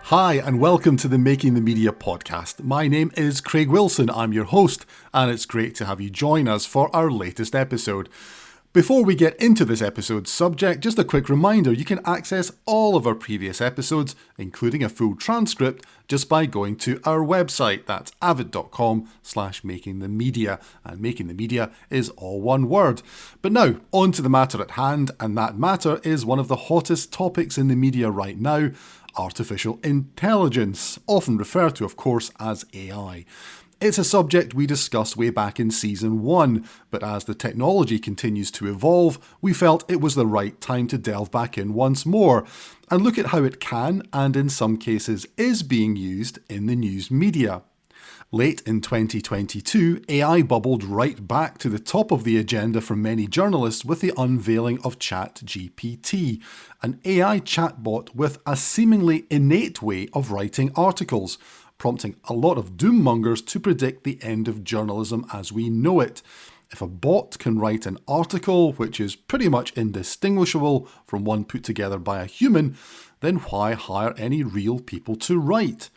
Hi, and welcome to the Making the Media podcast. My name is Craig Wilson, I'm your host, and it's great to have you join us for our latest episode. Before we get into this episode's subject, just a quick reminder, you can access all of our previous episodes, including a full transcript, just by going to our website. That's avid.com/makingthemedia, and Making the Media is all one word. But now, on to the matter at hand, and that matter is one of the hottest topics in the media right now: artificial intelligence, often referred to, of course, as AI. It's a subject we discussed way back in Season 1, but as the technology continues to evolve, we felt it was the right time to delve back in once more and look at how it can, and in some cases is, being used in the news media. Late in 2022, AI bubbled right back to the top of the agenda for many journalists with the unveiling of ChatGPT, an AI chatbot with a seemingly innate way of writing articles, prompting a lot of doommongers to predict the end of journalism as we know it. If a bot can write an article which is pretty much indistinguishable from one put together by a human, then why hire any real people to write?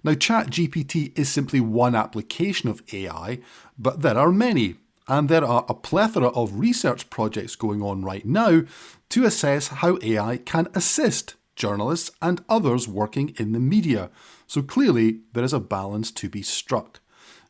Now, ChatGPT is simply one application of AI, but there are many, and there are a plethora of research projects going on right now to assess how AI can assist journalists and others working in the media. So clearly, there is a balance to be struck.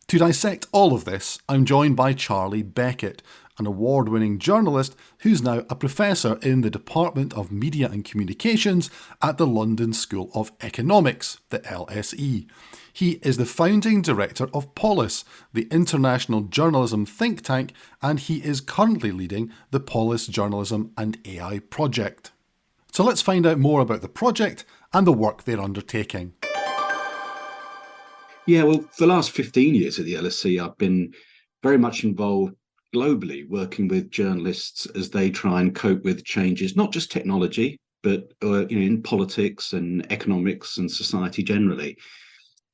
To dissect all of this, I'm joined by Charlie Beckett, an award-winning journalist who's now a professor in the Department of Media and Communications at the London School of Economics, the LSE. He is the founding director of Polis, the international journalism think tank, and he is currently leading the Polis Journalism and AI project. So let's find out more about the project and the work they're undertaking. Yeah, well, for the last 15 years at the LSE, I've been very much involved globally, working with journalists as they try and cope with changes, not just technology, but in politics and economics and society generally.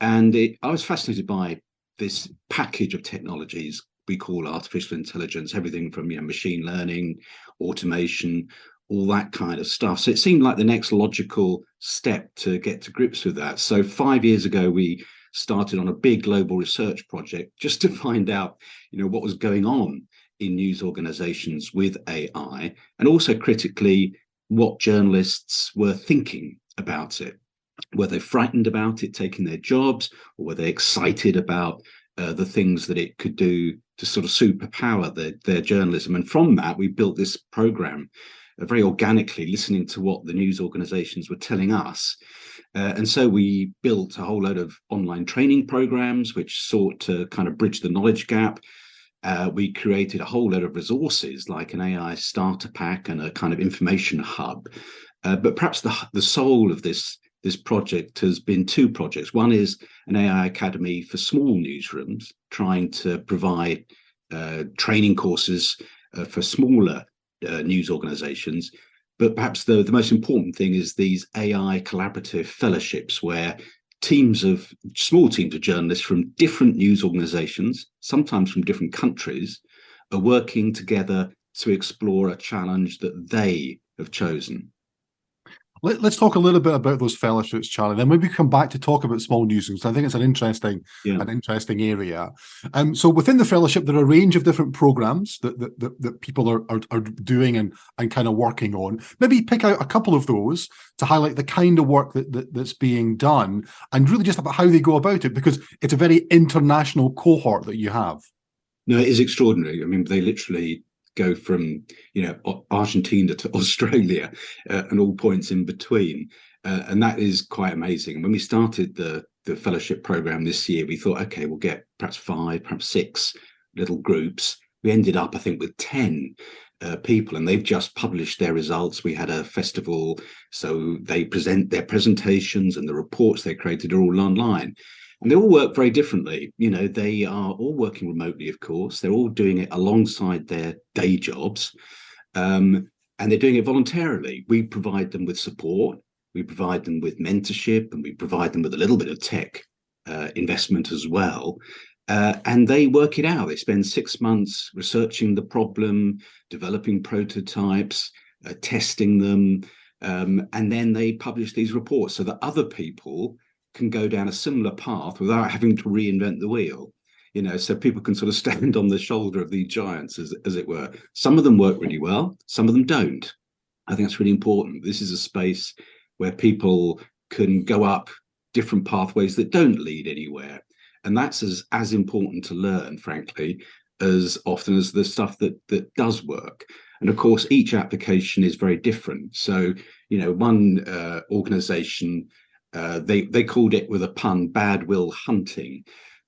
And I was fascinated by this package of technologies we call artificial intelligence, everything from machine learning, automation, all that kind of stuff. So it seemed like the next logical step to get to grips with that. So 5 years ago, we started on a big global research project just to find out, what was going on in news organizations with AI, and also critically what journalists were thinking about it. Were they frightened about it taking their jobs, or were they excited about the things that it could do to sort of superpower their journalism? And from that, we built this program very organically, listening to what the news organizations were telling us. And so we built a whole load of online training programs which sought to kind of bridge the knowledge gap. We created a whole load of resources like an AI starter pack and a kind of information hub. But perhaps the soul of this project has been two projects. One is an AI academy for small newsrooms, trying to provide training courses for smaller news organizations. But perhaps the most important thing is these AI collaborative fellowships, where small teams of journalists from different news organizations, sometimes from different countries, are working together to explore a challenge that they have chosen. Let's talk a little bit about those fellowships, Charlie. Then maybe come back to talk about small newsrooms. I think it's an interesting area. So within the fellowship, there are a range of different programs that people are doing and kind of working on. Maybe pick out a couple of those to highlight the kind of work that's being done, and really just about how they go about it, because it's a very international cohort that you have. No, it is extraordinary. I mean, they literally go from Argentina to Australia and all points in between, and that is quite amazing. When we started the fellowship program this year, we thought, okay, we'll get perhaps 5, perhaps 6 little groups. We ended up, I think, with 10 people, and they've just published their results. We had a festival, so they present their presentations, and the reports they created are all online. And they all work very differently. They are all working remotely, of course. They're all doing it alongside their day jobs. And they're doing it voluntarily. We provide them with support. We provide them with mentorship, and we provide them with a little bit of tech investment as well. And they work it out. They spend 6 months researching the problem, developing prototypes, testing them, And then they publish these reports so that other people can go down a similar path without having to reinvent the wheel. So people can sort of stand on the shoulder of these giants, as it were. Some of them work really well, some of them don't. I think that's really important. This is a space where people can go up different pathways that don't lead anywhere. And that's as important to learn, frankly, as often as the stuff that does work. And of course, each application is very different. So, one organization, they called it, with a pun, bad will hunting.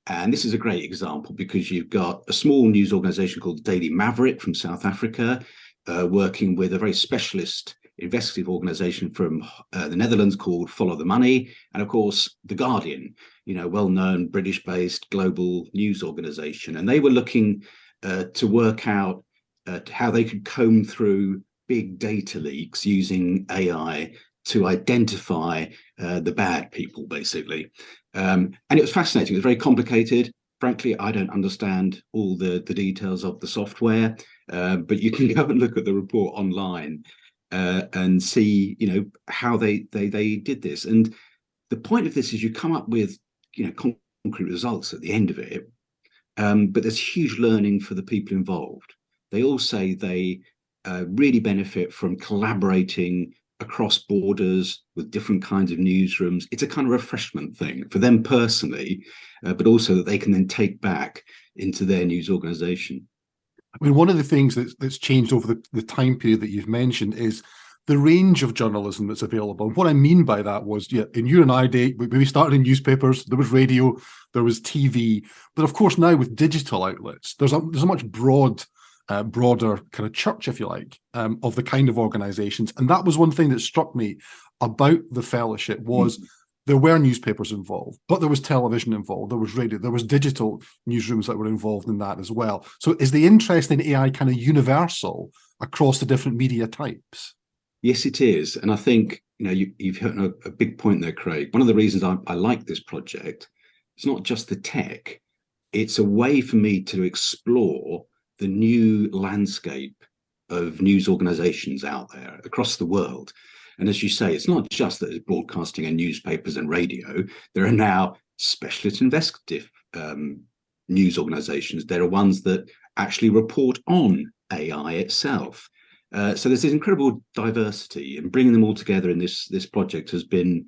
And this is a great example because you've got a small news organization called Daily Maverick from South Africa, working with a very specialist investigative organization from the Netherlands called Follow the Money, and of course The Guardian, well-known British-based global news organization. And they were looking to work out how they could comb through big data leaks using AI to identify the bad people, basically. And it was fascinating. It was very complicated. Frankly, I don't understand all the details of the software, but you can go and look at the report online and see, how they did this. And the point of this is you come up with, concrete results at the end of it, but there's huge learning for the people involved. They all say they really benefit from collaborating across borders with different kinds of newsrooms. It's a kind of refreshment thing for them personally, but also that they can then take back into their news organization. I mean, one of the things that's changed over the time period that you've mentioned is the range of journalism that's available. And what I mean by that was, in you and I day, we started in newspapers, there was radio, there was TV, but of course now with digital outlets, there's a much broader kind of church, if you like, of the kind of organizations. And that was one thing that struck me about the fellowship was there were newspapers involved, but there was television involved, there was radio, there was digital newsrooms that were involved in that as well. So is the interest in AI kind of universal across the different media types? Yes, it is. And I think, you've hit a big point there, Craig. One of the reasons I like this project, it's not just the tech, it's a way for me to explore the new landscape of news organizations out there across the world. And as you say, it's not just that there's broadcasting and newspapers and radio. There are now specialist investigative news organizations. There are ones that actually report on AI itself. So there's this incredible diversity, and bringing them all together in this project has been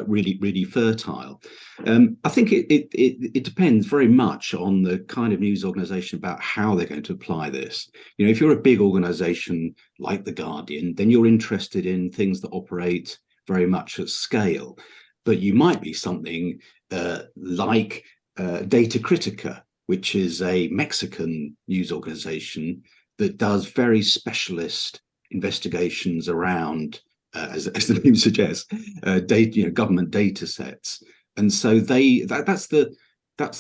really, really fertile. I think it depends very much on the kind of news organization about how they're going to apply this. If you're a big organization like The Guardian, then you're interested in things that operate very much at scale. But you might be something like Data Critica, which is a Mexican news organization that does very specialist investigations around, as the name suggests, data, government data sets. And so that's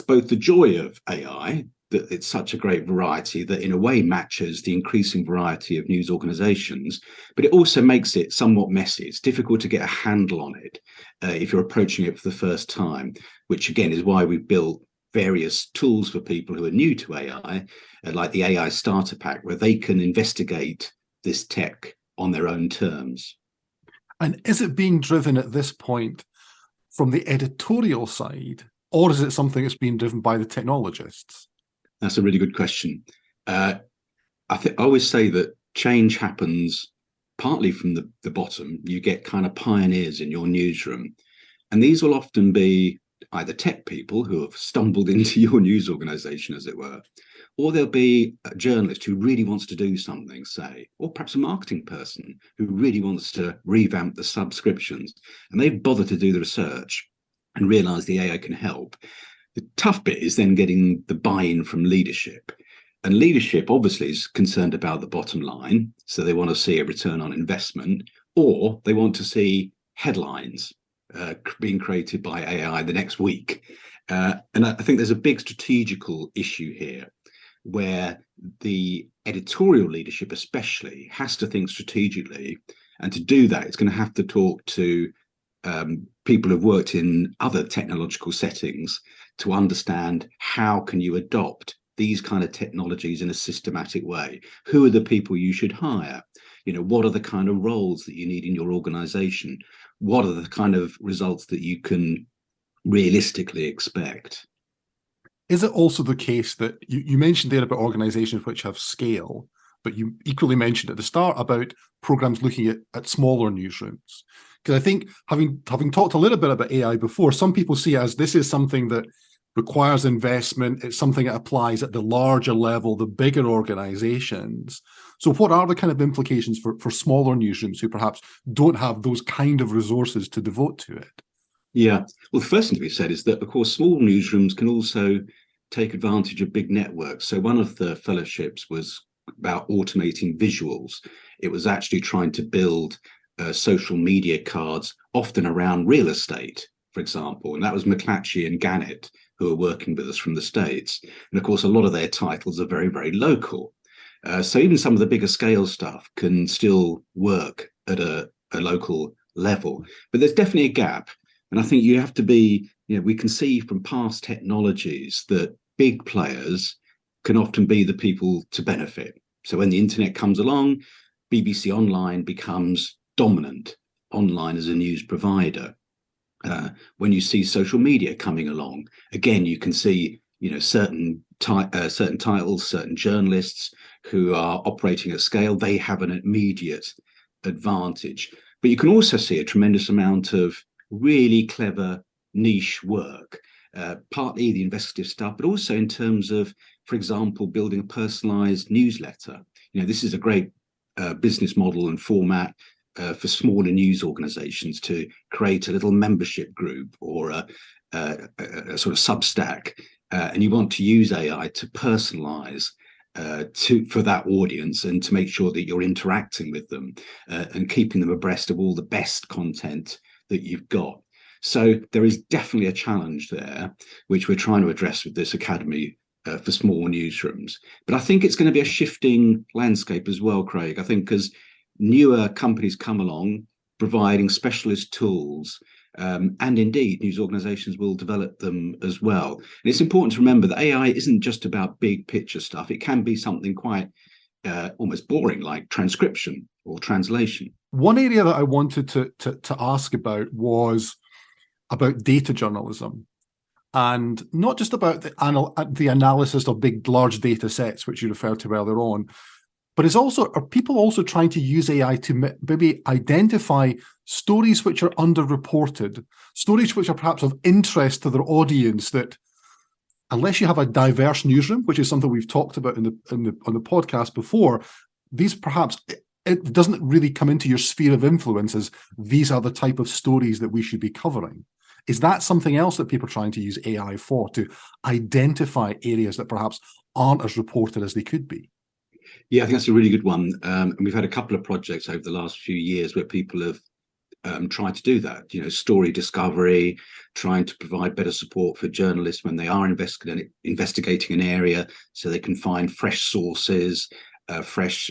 both the joy of AI, that it's such a great variety that in a way matches the increasing variety of news organizations, but it also makes it somewhat messy. It's difficult to get a handle on it if you're approaching it for the first time, which again is why we've built various tools for people who are new to AI, like the AI Starter Pack, where they can investigate this tech on their own terms. And is it being driven at this point from the editorial side, or is it something that's being driven by the technologists? That's a really good question. I always say that change happens partly from the bottom. You get kind of pioneers in your newsroom, and these will often be either tech people who have stumbled into your news organization, as it were, or there'll be a journalist who really wants to do something, say, or perhaps a marketing person who really wants to revamp the subscriptions, and they've bothered to do the research and realize the AI can help. The tough bit is then getting the buy-in from leadership. And leadership obviously is concerned about the bottom line, so they want to see a return on investment, or they want to see headlines being created by AI the next week. And I think there's a big strategical issue here where the editorial leadership especially has to think strategically. And to do that, it's going to have to talk to people who've worked in other technological settings to understand how can you adopt these kind of technologies in a systematic way. Who are the people you should hire? What are the kind of roles that you need in your organization? What are the kind of results that you can realistically expect? Is it also the case that you mentioned there about organizations which have scale, but you equally mentioned at the start about programs looking at smaller newsrooms? Because I think having talked a little bit about AI before, some people see it as this is something that requires investment. It's something that applies at the larger level, the bigger organizations. So what are the kind of implications for smaller newsrooms who perhaps don't have those kind of resources to devote to it? Yeah. Well, the first thing to be said is that, of course, small newsrooms can also take advantage of big networks. So one of the fellowships was about automating visuals. It was actually trying to build social media cards, often around real estate, for example. And that was McClatchy and Gannett, who are working with us from the States. And of course, a lot of their titles are very, very local. So even some of the bigger scale stuff can still work at a local level. But there's definitely a gap. And I think you have to be, we can see from past technologies that big players can often be the people to benefit. So when the internet comes along, BBC Online becomes dominant online as a news provider. When you see social media coming along, again, you can see, certain titles, certain journalists who are operating at scale, they have an immediate advantage. But you can also see a tremendous amount of really clever niche work, partly the investigative stuff, but also in terms of, for example, building a personalized newsletter. This is a great business model and format for smaller news organizations to create a little membership group or a sort of Substack, and you want to use AI to personalize for that audience and to make sure that you're interacting with them and keeping them abreast of all the best content that you've got. So there is definitely a challenge there, which we're trying to address with this academy for small newsrooms. But I think it's going to be a shifting landscape as well, Craig. I think as newer companies come along, providing specialist tools, and indeed news organizations will develop them as well. And it's important to remember that AI isn't just about big picture stuff. It can be something quite almost boring, like transcription or translation. One area that I wanted to ask about was about data journalism, and not just about the analysis of big, large data sets, which you referred to earlier on, but are people also trying to use AI to maybe identify stories which are underreported, stories which are perhaps of interest to their audience that, unless you have a diverse newsroom, which is something we've talked about on the podcast before, these perhaps it doesn't really come into your sphere of influence as these are the type of stories that we should be covering. Is that something else that people are trying to use AI for, to identify areas that perhaps aren't as reported as they could be? Yeah, I think that's a really good one. And we've had a couple of projects over the last few years where people have tried to do that, story discovery, trying to provide better support for journalists when they are investigating an area so they can find fresh sources, fresh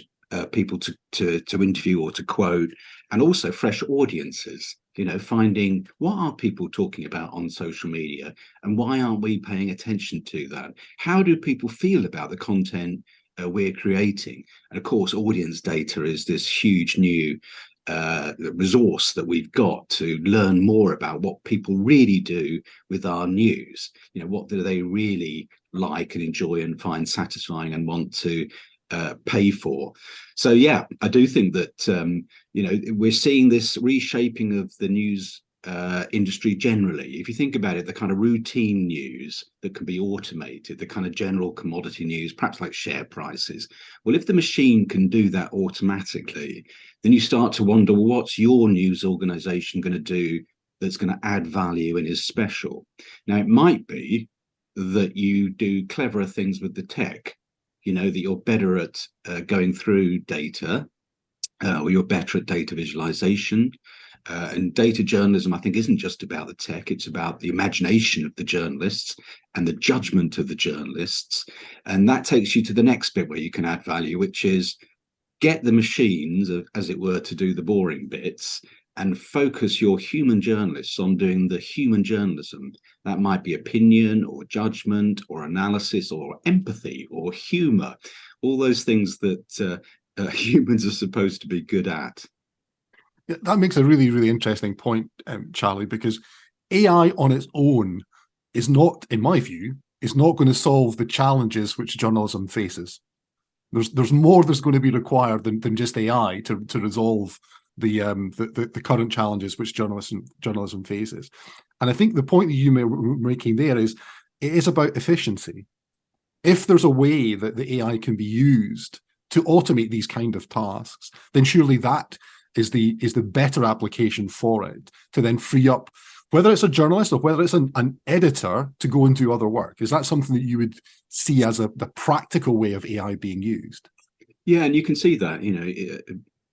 people to interview or to quote, and also fresh audiences. Finding what are people talking about on social media and why aren't we paying attention to that? How do people feel about the content we're creating? And of course, audience data is this huge new resource that we've got to learn more about what people really do with our news. What do they really like and enjoy and find satisfying and want to pay for? So yeah, I do think that we're seeing this reshaping of the news industry generally. If you think about it, the kind of routine news that can be automated, the kind of general commodity news, perhaps like share prices. Well, if the machine can do that automatically, then you start to wonder, well, what's your news organization going to do that's going to add value and is special? Now, it might be that you do cleverer things with the tech, that you're better at going through data, or you're better at data visualization. And data journalism, I think, isn't just about the tech. It's about the imagination of the journalists and the judgment of the journalists. And that takes you to the next bit where you can add value, which is get the machines, as it were, to do the boring bits and focus your human journalists on doing the human journalism. That might be opinion or judgment or analysis or empathy or humor, all those things that humans are supposed to be good at. Yeah, that makes a really, really interesting point, Charlie, because AI on its own is not, in my view, is not going to solve the challenges which journalism faces. There's more that's going to be required than just AI to resolve the current challenges which journalism faces. And I think the point that you were making there is it is about efficiency. If there's a way that the AI can be used to automate these kind of tasks, then surely that is the better application for it to then free up, whether it's a journalist or whether it's an editor, to go and do other work. Is that something that you would see as the practical way of AI being used? Yeah, and you can see that,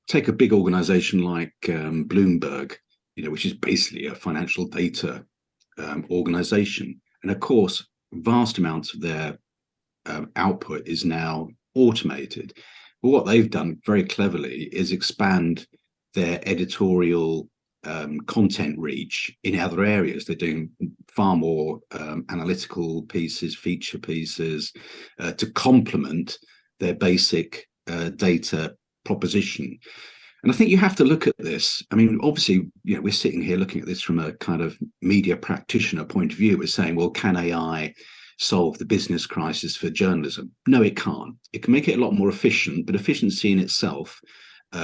take a big organization like Bloomberg, which is basically a financial data organization. And of course, vast amounts of their output is now automated. But what they've done very cleverly is expand their editorial content reach in other areas. They're doing far more analytical pieces, feature pieces to complement their basic data proposition. And I think you have to look at this. I mean, obviously, we're sitting here looking at this from a kind of media practitioner point of view. We're saying, well, can AI solve the business crisis for journalism? No, it can't. It can make it a lot more efficient, but efficiency in itself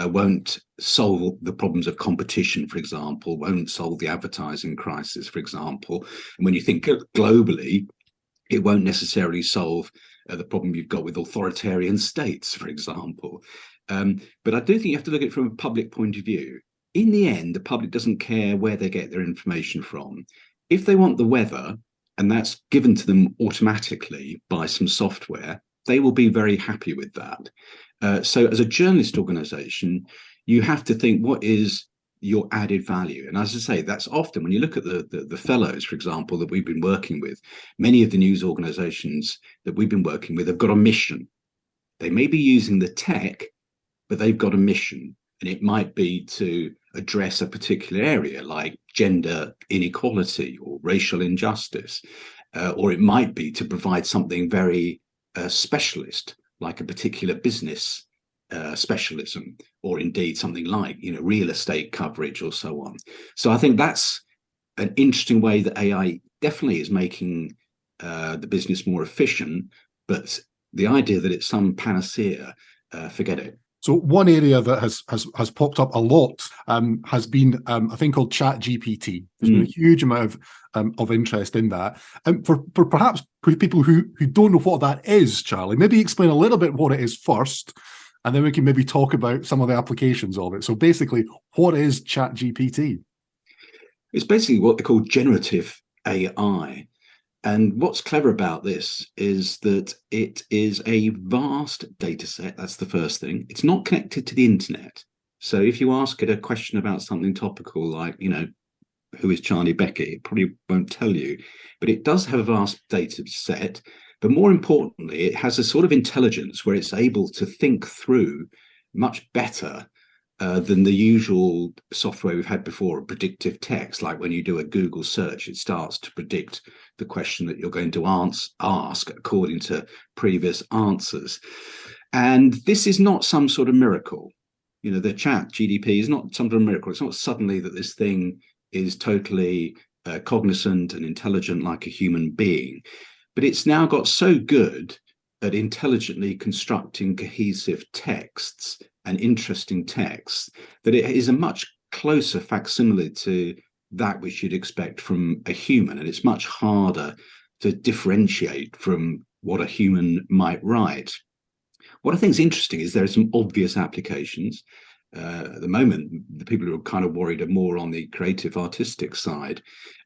won't solve the problems of competition, for example, won't solve the advertising crisis, for example. And when you think globally, it won't necessarily solve the problem you've got with authoritarian states, for example. But I do think you have to look at it from a public point of view. In the end, the public doesn't care where they get their information from. If they want the weather, and that's given to them automatically by some software, they will be very happy with that. So as a journalist organization, you have to think, what is your added value? And as I say, that's often when you look at the fellows, for example, that we've been working with, many of the news organizations that we've been working with have got a mission. They may be using the tech, but they've got a mission. And it might be to address a particular area like gender inequality or racial injustice, or it might be to provide something very specialist, like a particular business specialism, or indeed something like real estate coverage or so on. So I think that's an interesting way that AI definitely is making the business more efficient, but the idea that it's some panacea, forget it. So one area that has popped up a lot has been a thing called Chat GPT. There's been a huge amount of interest in that. For perhaps people who don't know what that is, Charlie, maybe explain a little bit what it is first, and then we can maybe talk about some of the applications of it. So basically, what is Chat GPT? It's basically what they call generative AI. And what's clever about this is that it is a vast data set. That's the first thing. It's not connected to the internet. So if you ask it a question about something topical, like, who is Charlie Beckett, it probably won't tell you. But it does have a vast data set. But more importantly, it has a sort of intelligence where it's able to think through much better than the usual software we've had before, predictive text. Like when you do a Google search, it starts to predict the question that you're going to ask according to previous answers. And this is not some sort of miracle. The Chat GPT is not some sort of miracle. It's not suddenly that this thing is totally cognizant and intelligent like a human being. But it's now got so good at intelligently constructing cohesive texts and interesting texts that it is a much closer facsimile to that which you'd expect from a human. And it's much harder to differentiate from what a human might write. What I think is interesting is there are some obvious applications. At the moment, the people who are kind of worried are more on the creative artistic side.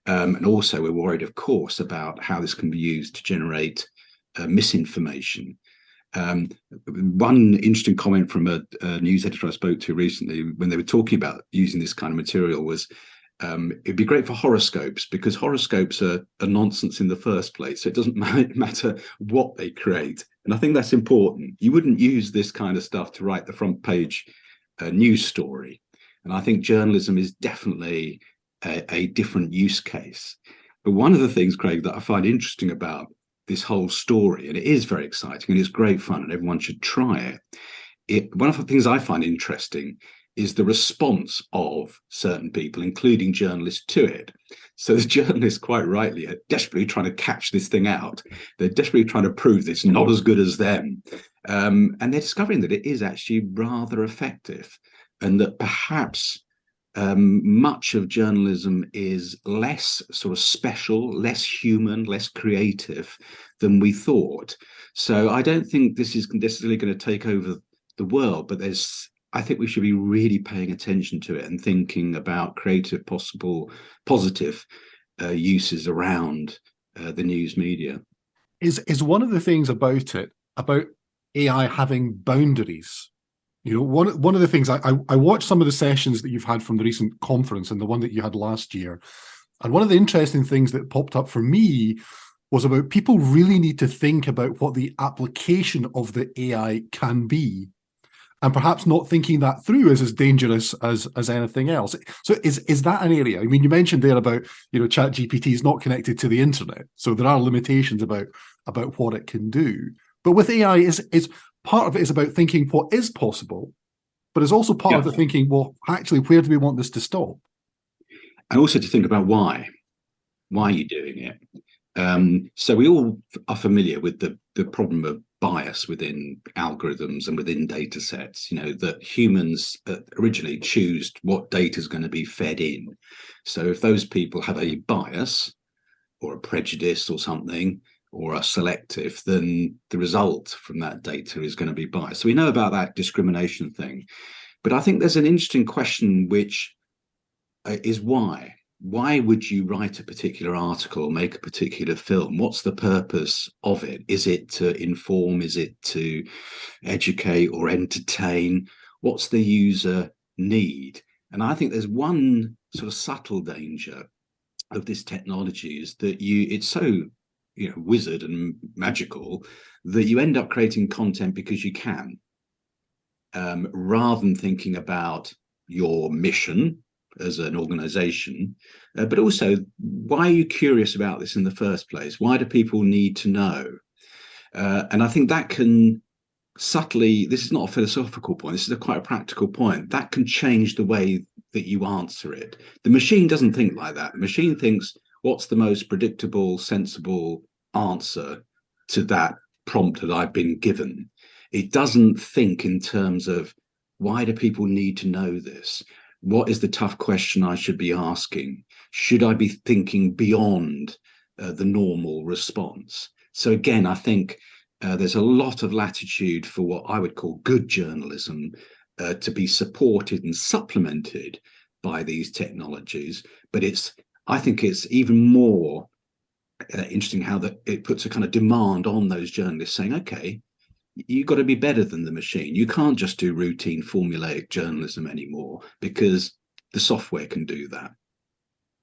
And also we're worried, of course, about how this can be used to generate misinformation. One interesting comment from a news editor I spoke to recently when they were talking about using this kind of material was it'd be great for horoscopes, because horoscopes are nonsense in the first place. So it doesn't matter what they create. And I think that's important. You wouldn't use this kind of stuff to write the front page news story. And I think journalism is definitely a different use case. But one of the things, Craig, that I find interesting about this whole story, and it is very exciting and it's great fun and everyone should try it, one of the things I find interesting is the response of certain people, including journalists, to it. So the journalists, quite rightly, are desperately trying to catch this thing out. They're desperately trying to prove that it's not as good as them. And they're discovering that it is actually rather effective, and that perhaps much of journalism is less sort of special, less human, less creative than we thought. So I don't think this is necessarily going to take over the world, but I think we should be really paying attention to it and thinking about creative, positive uses around the news media. Is one of the things about it, about AI having boundaries? You know, one of the things I watched some of the sessions that you've had from the recent conference and the one that you had last year, and one of the interesting things that popped up for me was about people really need to think about what the application of the AI can be, and perhaps not thinking that through is as dangerous as anything else. So is that an area? I mean, you mentioned there about, you know, ChatGPT is not connected to the internet, so there are limitations about what it can do. But with AI, is part of it is about thinking what is possible, but it's also part of the thinking, well, actually, where do we want this to stop? And also to think about why are you doing it? So we all are familiar with the problem of bias within algorithms and within data sets, you know, that humans originally choose what data is going to be fed in. So if those people have a bias or a prejudice or something, or are selective, then the result from that data is going to be biased. So we know about that discrimination thing. But I think there's an interesting question, which is why? Why would you write a particular article, make a particular film? What's the purpose of it? Is it to inform? Is it to educate or entertain? What's the user need? And I think there's one sort of subtle danger of this technology is that it's so, you know, wizard and magical that you end up creating content because you can, rather than thinking about your mission as an organization, but also why are you curious about this in the first place? Why do people need to know? And I think that can subtly, this is not a philosophical point, this is quite a practical point, that can change the way that you answer it. The machine doesn't think like that. The machine thinks, what's the most predictable, sensible answer to that prompt that I've been given? It doesn't think in terms of, why do people need to know this? What is the tough question I should be asking? Should I be thinking beyond the normal response? So again, I think there's a lot of latitude for what I would call good journalism to be supported and supplemented by these technologies. But I think it's even more interesting how it puts a kind of demand on those journalists saying, okay, you've got to be better than the machine. You can't just do routine formulaic journalism anymore because the software can do that.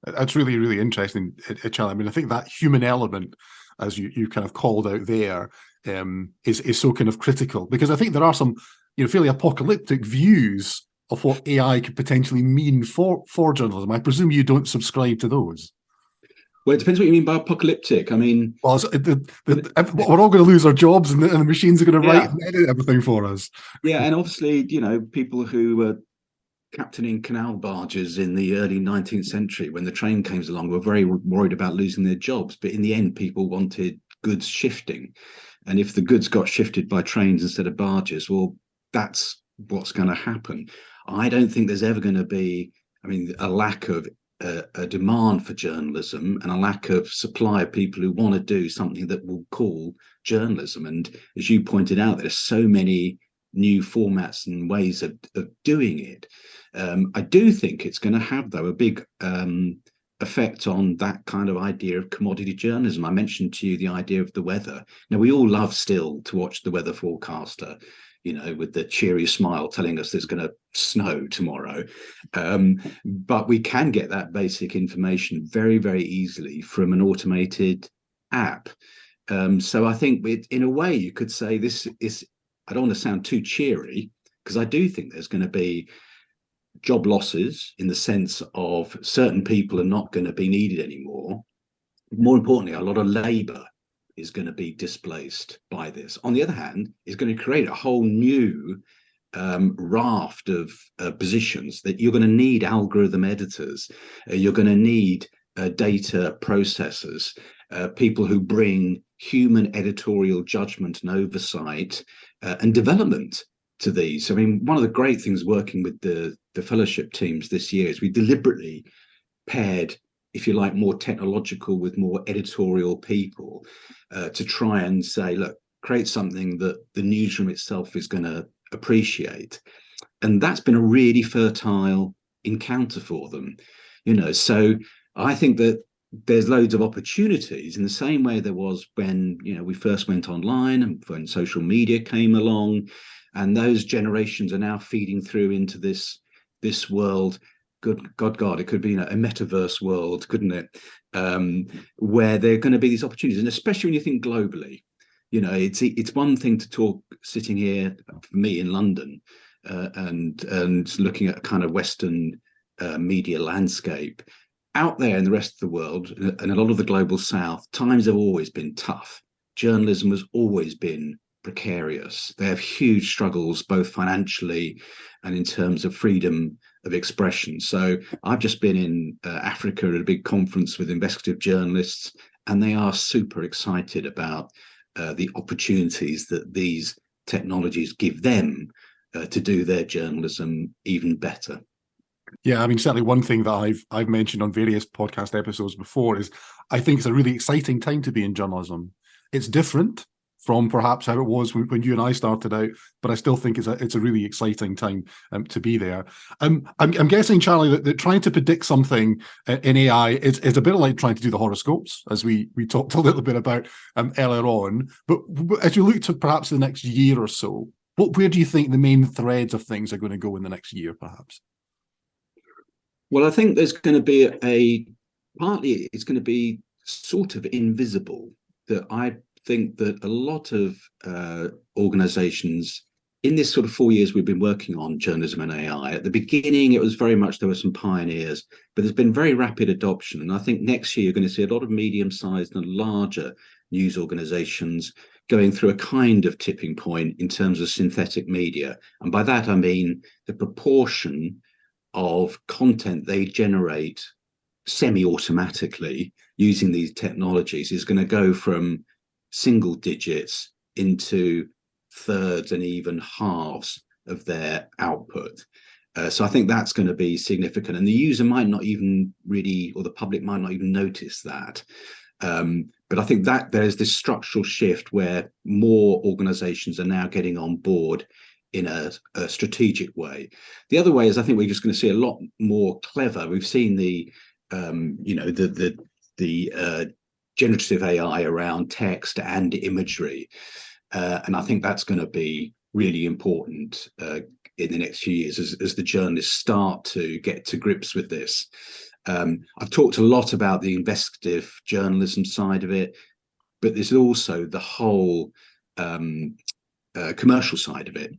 That's really, really interesting, Charlie. I mean, I think that human element, as you kind of called out there, is so kind of critical, because I think there are some, you know, fairly apocalyptic views of what AI could potentially mean for journalism. I presume you don't subscribe to those. Well, it depends what you mean by apocalyptic. I mean, well, we're all going to lose our jobs, and the machines are going to write and edit everything for us. Yeah, and obviously, you know, people who were captaining canal barges in the early 19th century, when the train came along, were very worried about losing their jobs. But in the end, people wanted goods shifting. And if the goods got shifted by trains instead of barges, well, that's what's going to happen. I don't think there's ever going to be, I mean, a lack of a demand for journalism and a lack of supply of people who want to do something that we'll call journalism. And as you pointed out, there's so many new formats and ways of doing it. I do think it's going to have, though, a big effect on that kind of idea of commodity journalism. I mentioned to you the idea of the weather. Now, we all love still to watch the weather forecaster, you know, with the cheery smile telling us there's going to snow tomorrow. But we can get that basic information very, very easily from an automated app. So I think in a way, you could say this is, I don't want to sound too cheery, because I do think there's going to be job losses in the sense of certain people are not going to be needed anymore. More importantly, a lot of labor is going to be displaced by this. On the other hand, it's going to create a whole new raft of positions that you're going to need algorithm editors, you're going to need data processors, people who bring human editorial judgment and oversight and development to these. I mean, one of the great things working with the fellowship teams this year is we deliberately paired, if you like, more technological with more editorial people to try and say, look, create something that the newsroom itself is going to appreciate. And that's been a really fertile encounter for them, so I think that there's loads of opportunities in the same way there was when we first went online and when social media came along, and those generations are now feeding through into this world. God, it could be a metaverse world, couldn't it? Where there are going to be these opportunities, and especially when you think globally. It's one thing to talk sitting here for me in London and looking at a kind of Western media landscape. Out there in the rest of the world and a lot of the global South, times have always been tough. Journalism has always been precarious. They have huge struggles, both financially and in terms of freedom of expression. So I've just been in Africa at a big conference with investigative journalists, and they are super excited about the opportunities that these technologies give them to do their journalism even better. Yeah, I mean, certainly one thing that I've mentioned on various podcast episodes before is I think it's a really exciting time to be in journalism. It's different from perhaps how it was when you and I started out, but I still think it's a really exciting time to be there. I'm guessing, Charlie, that trying to predict something in AI is a bit like trying to do the horoscopes, as we talked a little bit about earlier on. But as you look to perhaps the next year or so, where do you think the main threads of things are going to go in the next year, perhaps? Well, I think there's going to be partly it's going to be sort of invisible. That I think that a lot of organizations in this sort of 4 years we've been working on journalism and AI, at the beginning it was very much there were some pioneers, but there's been very rapid adoption. And I think next year you're going to see a lot of medium-sized and larger news organizations going through a kind of tipping point in terms of synthetic media. And by that I mean the proportion of content they generate semi-automatically using these technologies is going to go from single digits into thirds and even halves of their output. So I think that's going to be significant, and the user might not even really, or the public might not even notice that. But I think that there's this structural shift where more organizations are now getting on board in a strategic way. The other way is I think we're just going to see a lot more clever. We've seen the generative AI around text and imagery, and I think that's going to be really important in the next few years as the journalists start to get to grips with this. I've talked a lot about the investigative journalism side of it, but there's also the whole commercial side of it.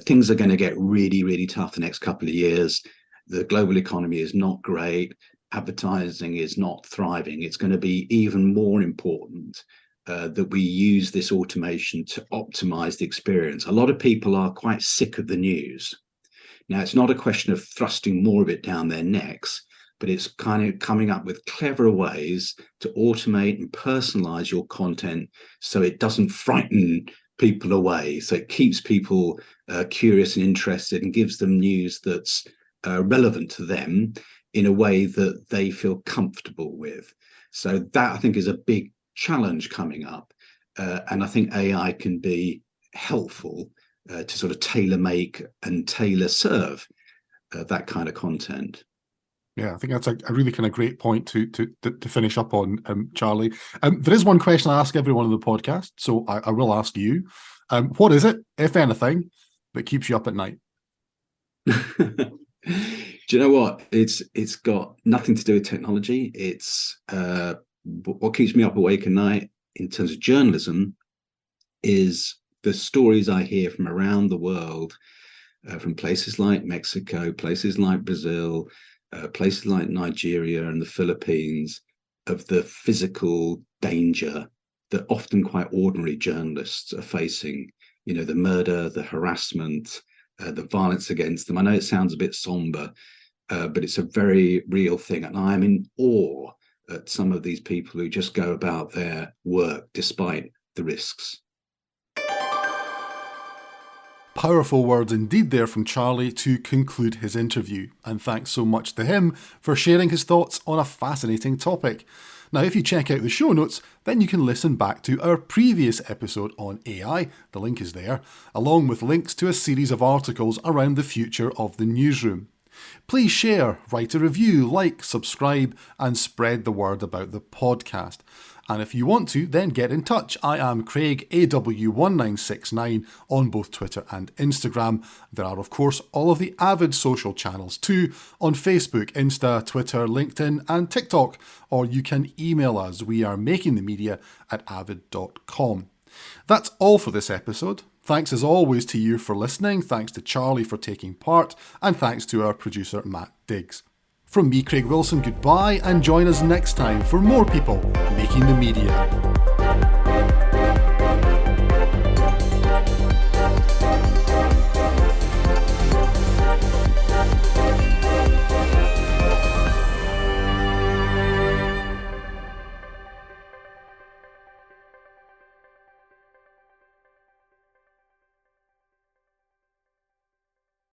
Things are going to get really, really tough the next couple of years. The global economy is not great. Advertising is not thriving. It's going to be even more important that we use this automation to optimize the experience. A lot of people are quite sick of the news. Now, it's not a question of thrusting more of it down their necks, but it's kind of coming up with cleverer ways to automate and personalize your content so it doesn't frighten people away. So it keeps people curious and interested and gives them news that's relevant to them in a way that they feel comfortable with. So that, I think, is a big challenge coming up. And I think AI can be helpful to sort of tailor make and tailor serve that kind of content. Yeah, I think that's a really kind of great point to finish up on, Charlie. There is one question I ask everyone on the podcast, so I will ask you. What is it, if anything, that keeps you up at night? Do you know what? It's got nothing to do with technology. It's what keeps me up awake at night in terms of journalism is the stories I hear from around the world, from places like Mexico, places like Brazil, places like Nigeria and the Philippines, of the physical danger that often quite ordinary journalists are facing. The murder, the harassment, the violence against them. I know it sounds a bit somber, but it's a very real thing. And I'm in awe at some of these people who just go about their work despite the risks. Powerful words indeed there from Charlie to conclude his interview, and thanks so much to him for sharing his thoughts on a fascinating topic. Now, if you check out the show notes, then you can listen back to our previous episode on AI, the link is there, along with links to a series of articles around the future of the newsroom. Please share, write a review, like, subscribe, and spread the word about the podcast. And if you want to, then get in touch. I am Craig AW1969 on both Twitter and Instagram. There are, of course, all of the Avid social channels too on Facebook, Insta, Twitter, LinkedIn, and TikTok. Or you can email us. We are makingthemedia@avid.com. That's all for this episode. Thanks as always to you for listening. Thanks to Charlie for taking part. And thanks to our producer, Matt Diggs. From me, Craig Wilson, goodbye, and join us next time for more people making the media.